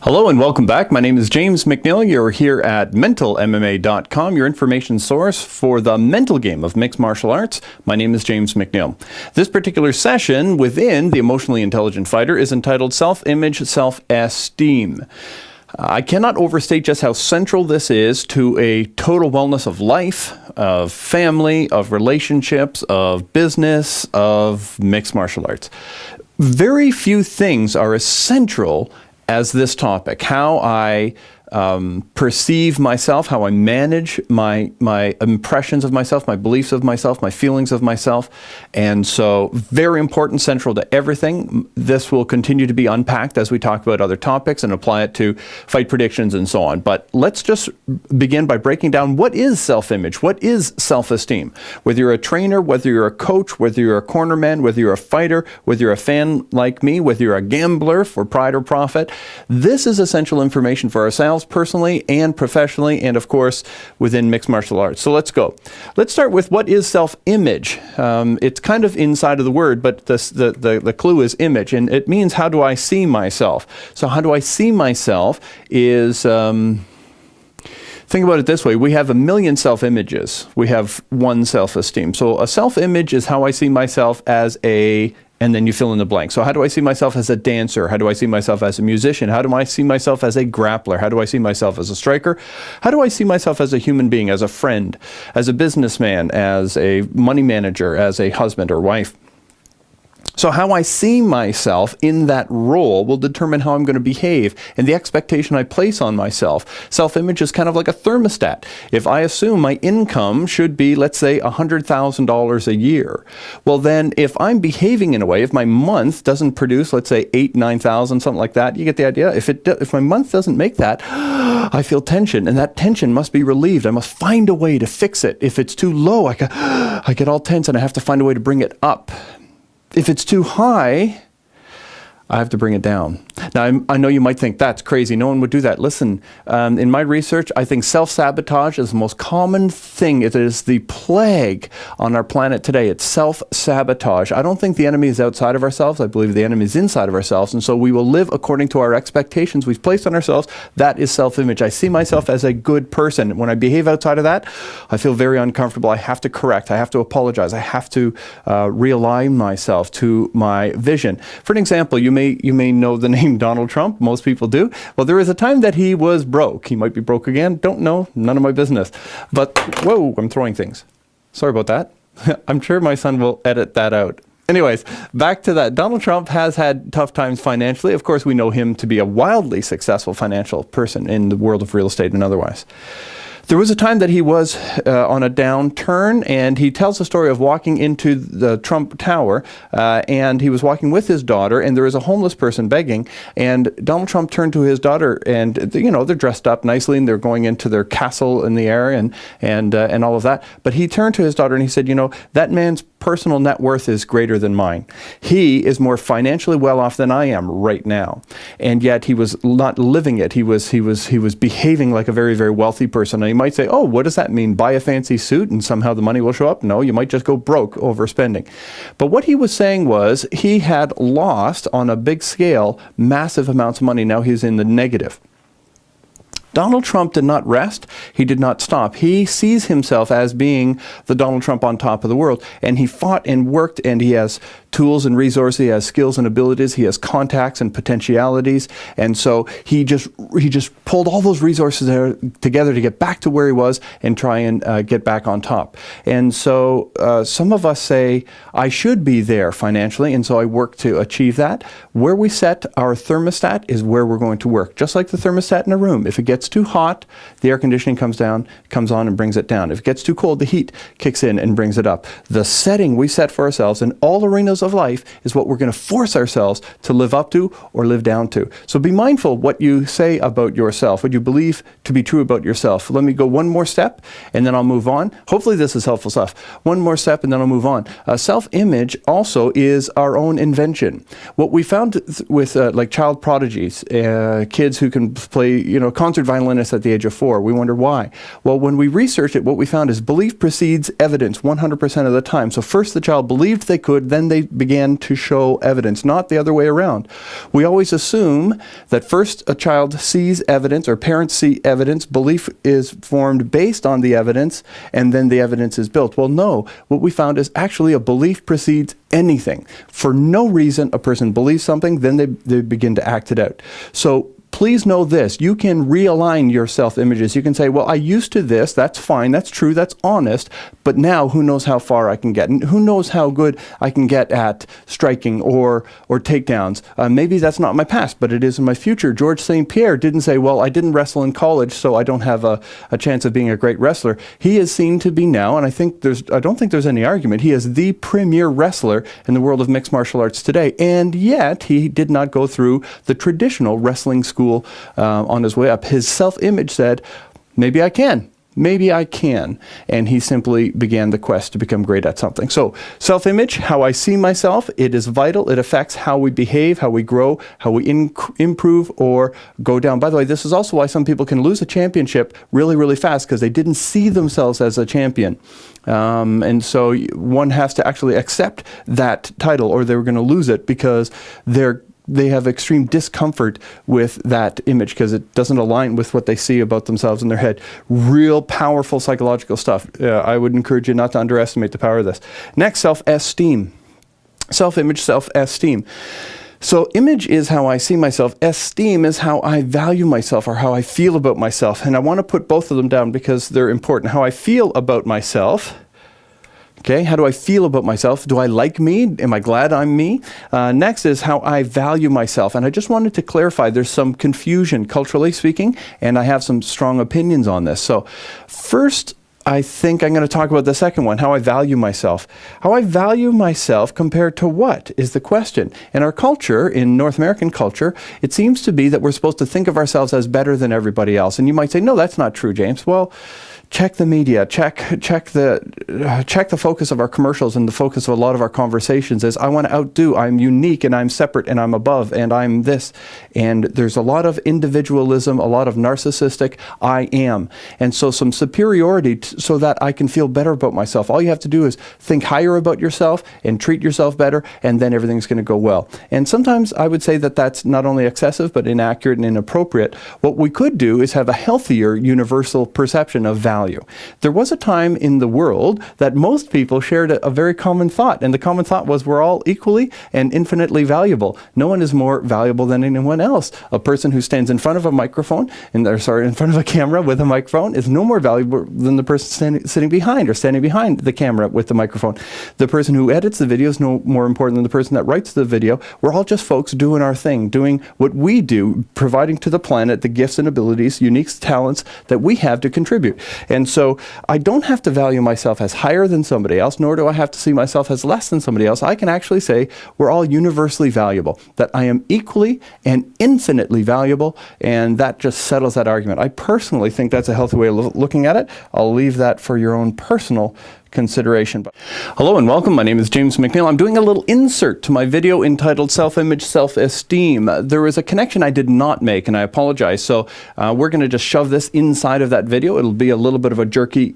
Hello and welcome back. My name is James McNeil. You're here at mentalmma.com, your information source for the mental game of mixed martial arts. My name is James McNeil. This particular session within the Emotionally Intelligent Fighter is entitled Self-Image, Self-Esteem. I cannot overstate just how central this is to a total wellness of life, of family, of relationships, of business, of mixed martial arts. Very few things are as central as this topic, how I perceive myself, how I manage my impressions of myself, my beliefs of myself, my feelings of myself. And so very important, central to everything. This will continue to be unpacked as we talk about other topics and apply it to fight predictions and so on. But let's just begin by breaking down what is self-image, what is self-esteem. Whether you're a trainer, whether you're a coach, whether you're a cornerman, whether you're a fighter, whether you're a fan like me, whether you're a gambler for pride or profit, this is essential information for ourselves personally and professionally, and of course within mixed martial arts. So let's go. Let's start with what is self-image. It's kind of inside of the word, but the clue is image, and it means how do I see myself. So how do I see myself is, think about it this way, we have a million self-images. We have one self-esteem. So a self-image is how I see myself as a, and then you fill in the blank. So how do I see myself as a dancer? How do I see myself as a musician? How do I see myself as a grappler? How do I see myself as a striker? How do I see myself as a human being, as a friend, as a businessman, as a money manager, as a husband or wife? So how I see myself in that role will determine how I'm going to behave and the expectation I place on myself. Self-image is kind of like a thermostat. If I assume my income should be, let's say, $100,000 a year, well then if I'm behaving in a way, if my month doesn't produce, let's say, 9,000, something like that, you get the idea? If my month doesn't make that, I feel tension, and that tension must be relieved. I must find a way to fix it. If it's too low, I get all tense and I have to find a way to bring it up. If it's too high, I have to bring it down. Now, I know you might think that's crazy. No one would do that. Listen, in my research, I think self-sabotage is the most common thing. It is the plague on our planet today. It's self-sabotage. I don't think the enemy is outside of ourselves. I believe the enemy is inside of ourselves. And so we will live according to our expectations we've placed on ourselves. That is self-image. I see myself as a good person. When I behave outside of that, I feel very uncomfortable. I have to correct. I have to apologize. I have to realign myself to my vision. For an example, you may know the name Donald Trump. Most people do. Well, there is a time that he was broke. He might be broke again. Don't know. None of my business. But, whoa, I'm throwing things. Sorry about that. I'm sure my son will edit that out. Anyways, back to that. Donald Trump has had tough times financially. Of course, we know him to be a wildly successful financial person in the world of real estate and otherwise. There was a time that he was on a downturn, and he tells the story of walking into the Trump Tower, and he was walking with his daughter, and there was a homeless person begging, and Donald Trump turned to his daughter, and you know, they're dressed up nicely, and they're going into their castle in the air, and all of that. But he turned to his daughter and he said, you know, that man's personal net worth is greater than mine. He is more financially well off than I am right now, and yet he was not living it. He was behaving like a very, very wealthy person. Now you might say, oh, what does that mean? Buy a fancy suit and somehow the money will show up? No, you might just go broke overspending. But what he was saying was he had lost on a big scale massive amounts of money. Now he's in the negative. Donald Trump did not rest. He did not stop. He sees himself as being the Donald Trump on top of the world. And he fought and worked, and he has tools and resources. He has skills and abilities. He has contacts and potentialities. And so he just pulled all those resources together to get back to where he was and try and get back on top. And so some of us say, I should be there financially, and so I work to achieve that. Where we set our thermostat is where we're going to work. Just like the thermostat in a room. If it gets too hot, the air conditioning comes on and brings it down. If it gets too cold, the heat kicks in and brings it up. The setting we set for ourselves in all arenas of life is what we're going to force ourselves to live up to or live down to. So be mindful what you say about yourself, what you believe to be true about yourself. Let me go one more step and then I'll move on. Hopefully this is helpful stuff. One more step and then I'll move on. Self-image also is our own invention. What we found with like child prodigies, kids who can play, concert violinist at the age of 4. We wonder why. Well, when we researched it, what we found is belief precedes evidence 100% of the time. So first the child believed they could, then they began to show evidence, not the other way around. We always assume that first a child sees evidence, or parents see evidence, belief is formed based on the evidence, and then the evidence is built. Well, no. What we found is actually a belief precedes anything. For no reason, a person believes something, then they begin to act it out. So please know this, you can realign your self-images. You can say, well, I used to this, that's fine, that's true, that's honest, but now who knows how far I can get, and who knows how good I can get at striking or takedowns. Maybe that's not my past, but it is in my future. George St. Pierre didn't say, well, I didn't wrestle in college, so I don't have a chance of being a great wrestler. He is seen to be now, and I don't think there's any argument, he is the premier wrestler in the world of mixed martial arts today, and yet he did not go through the traditional wrestling school on his way up. His self-image said, maybe I can. Maybe I can. And he simply began the quest to become great at something. So self-image, how I see myself, it is vital. It affects how we behave, how we grow, how we improve or go down. By the way, this is also why some people can lose a championship really, really fast, because they didn't see themselves as a champion. And so one has to actually accept that title, or they're going to lose it, because they have extreme discomfort with that image because it doesn't align with what they see about themselves in their head. Real powerful psychological stuff. I would encourage you not to underestimate the power of this. Next, self-esteem. Self-image, self-esteem. So image is how I see myself. Esteem is how I value myself, or how I feel about myself. And I want to put both of them down because they're important. How I feel about myself. Okay, how do I feel about myself? Do I like me? Am I glad I'm me? Next is how I value myself. And I just wanted to clarify, there's some confusion culturally speaking, and I have some strong opinions on this. So first, I think I'm going to talk about the second one, how I value myself. How I value myself compared to what is the question. In our culture, in North American culture, it seems to be that we're supposed to think of ourselves as better than everybody else. And you might say, no, that's not true, James. Well, check the media, check the focus of our commercials, and the focus of a lot of our conversations is I want to outdo, I'm unique and I'm separate and I'm above and I'm this. And there's a lot of individualism, a lot of narcissistic I am. And so some superiority so that I can feel better about myself. All you have to do is think higher about yourself and treat yourself better, and then everything's going to go well. And sometimes I would say that that's not only excessive but inaccurate and inappropriate. What we could do is have a healthier universal perception of value. There was a time in the world that most people shared a very common thought, and the common thought was we're all equally and infinitely valuable. No one is more valuable than anyone else. A person who stands in front of a microphone, in front of a camera with a microphone is no more valuable than the person sitting behind or standing behind the camera with the microphone. The person who edits the video is no more important than the person that writes the video. We're all just folks doing our thing, doing what we do, providing to the planet the gifts and abilities, unique talents that we have to contribute. And so I don't have to value myself as higher than somebody else, nor do I have to see myself as less than somebody else. I can actually say we're all universally valuable, that I am equally and infinitely valuable, and that just settles that argument. I personally think that's a healthy way of looking at it. I'll leave that for your own personal consideration. Hello and welcome. My name is James McNeil. I'm doing a little insert to my video entitled Self-Image, Self-Esteem. There was a connection I did not make, and I apologize. So we're going to just shove this inside of that video. It'll be a little bit of a jerky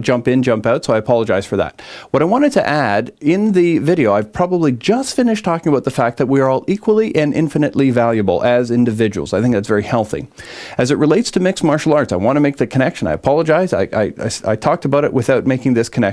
jump in, jump out, so I apologize for that. What I wanted to add in the video, I've probably just finished talking about the fact that we are all equally and infinitely valuable as individuals. I think that's very healthy. As it relates to mixed martial arts, I want to make the connection. I apologize. I talked about it without making this connection.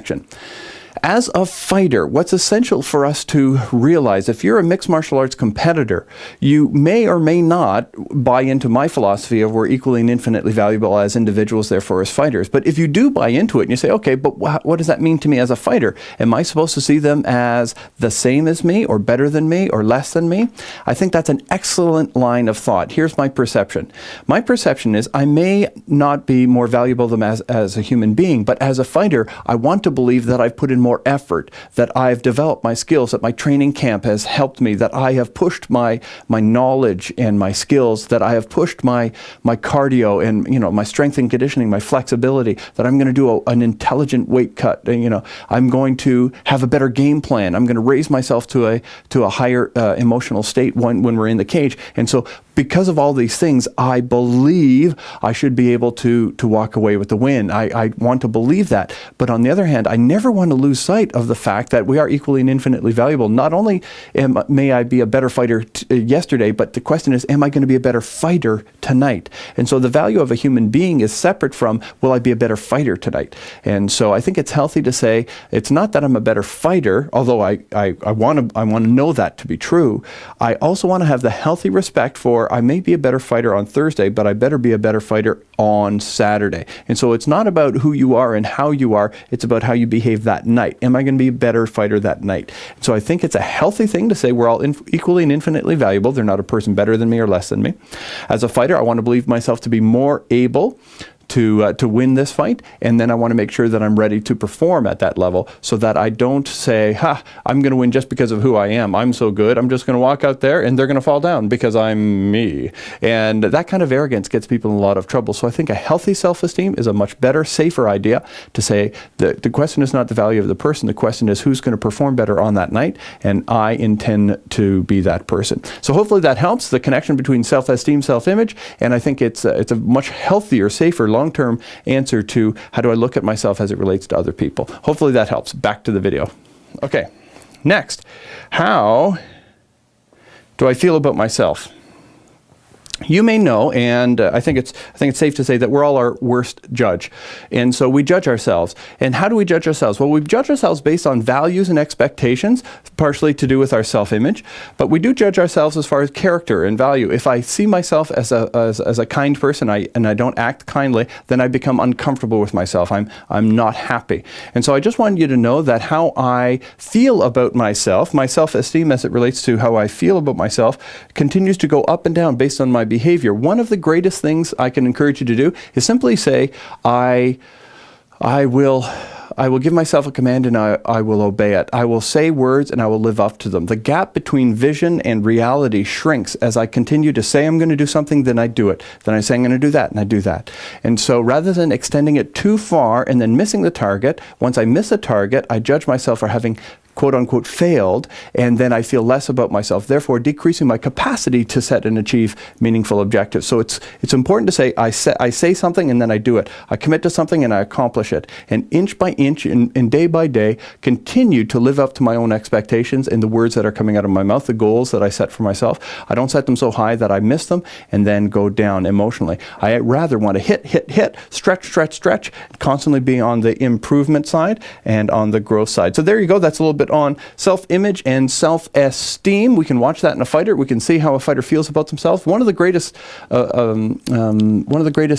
As a fighter, what's essential for us to realize, if you're a mixed martial arts competitor, you may or may not buy into my philosophy of we're equally and infinitely valuable as individuals, therefore as fighters. But if you do buy into it and you say, okay, but what does that mean to me as a fighter? Am I supposed to see them as the same as me, or better than me, or less than me? I think that's an excellent line of thought. Here's my perception. My perception is I may not be more valuable than as a human being, but as a fighter, I want to believe that I've put in more more effort, that I've developed my skills, that my training camp has helped me, that I have pushed my knowledge and my skills, that I have pushed my cardio and my strength and conditioning, my flexibility, that I'm going to do an intelligent weight cut. I'm going to have a better game plan. I'm going to raise myself to a higher emotional state when we're in the cage. And so because of all these things, I believe I should be able to walk away with the win. I want to believe that. But on the other hand, I never want to lose sight of the fact that we are equally and infinitely valuable. Not only may I be a better fighter yesterday, but the question is, am I going to be a better fighter tonight? And so the value of a human being is separate from, will I be a better fighter tonight? And so I think it's healthy to say, it's not that I'm a better fighter, although I want to know that to be true. I also want to have the healthy respect for, I may be a better fighter on Thursday, but I better be a better fighter on Saturday. And so it's not about who you are and how you are, it's about how you behave that night. Am I going to be a better fighter that night? So I think it's a healthy thing to say we're all equally and infinitely valuable. They're not a person better than me or less than me. As a fighter, I want to believe myself to be more able to win this fight, and then I want to make sure that I'm ready to perform at that level so that I don't say, I'm going to win just because of who I am. I'm so good, I'm just going to walk out there and they're going to fall down because I'm me. And that kind of arrogance gets people in a lot of trouble. So I think a healthy self-esteem is a much better, safer idea to say the question is not the value of the person, the question is who's going to perform better on that night, and I intend to be that person. So hopefully that helps, the connection between self-esteem, self-image, and I think it's a much healthier, safer, long-term answer to how do I look at myself as it relates to other people. Hopefully that helps. Back to the video. Okay, next, how do I feel about myself? You may know, and I think it's safe to say that we're all our worst judge. And so we judge ourselves. And how do we judge ourselves? Well, we judge ourselves based on values and expectations, partially to do with our self-image. But we do judge ourselves as far as character and value. If I see myself as a kind person and I don't act kindly, then I become uncomfortable with myself. I'm not happy. And so I just wanted you to know that how I feel about myself, my self-esteem as it relates to how I feel about myself, continues to go up and down based on my behavior. One of the greatest things I can encourage you to do is simply say, I will give myself a command and I will obey it. I will say words and I will live up to them. The gap between vision and reality shrinks as I continue to say I'm going to do something, then I do it. Then I say I'm going to do that, and I do that. And so rather than extending it too far and then missing the target, once I miss a target, I judge myself for having quote-unquote failed, and then I feel less about myself, therefore decreasing my capacity to set and achieve meaningful objectives. So it's important to say, I say something and then I do it. I commit to something and I accomplish it. And inch by inch and day by day, continue to live up to my own expectations and the words that are coming out of my mouth, the goals that I set for myself. I don't set them so high that I miss them and then go down emotionally. I rather want to hit, stretch, constantly be on the improvement side and on the growth side. So there you go. That's a little bit on self-image and self-esteem. We can watch that in a fighter. We can see how a fighter feels about themselves. One of the greatest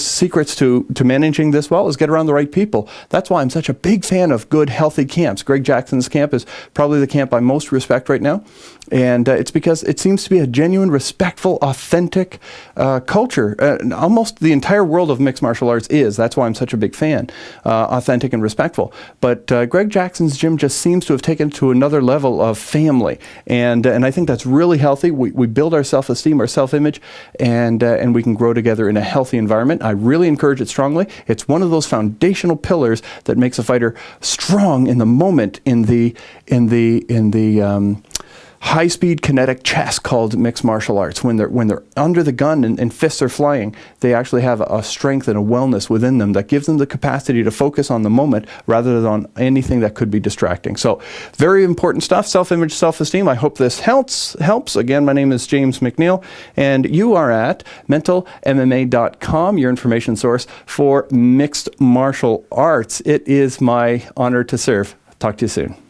secrets to managing this well is get around the right people. That's why I'm such a big fan of good, healthy camps. Greg Jackson's camp is probably the camp I most respect right now. And it's because it seems to be a genuine, respectful, authentic culture. Almost the entire world of mixed martial arts is. That's why I'm such a big fan. Authentic and respectful. But Greg Jackson's gym just seems to have taken it to another level of family. And I think that's really healthy. We build our self-esteem, our self-image, and we can grow together in a healthy environment. I really encourage it strongly. It's one of those foundational pillars that makes a fighter strong in the moment in the high-speed kinetic chess called mixed martial arts. When they're under the gun and fists are flying, they actually have a strength and a wellness within them that gives them the capacity to focus on the moment rather than on anything that could be distracting. So very important stuff, self-image, self-esteem. I hope this helps. Again, my name is James McNeil, and you are at mentalmma.com, your information source for mixed martial arts. It is my honor to serve. Talk to you soon.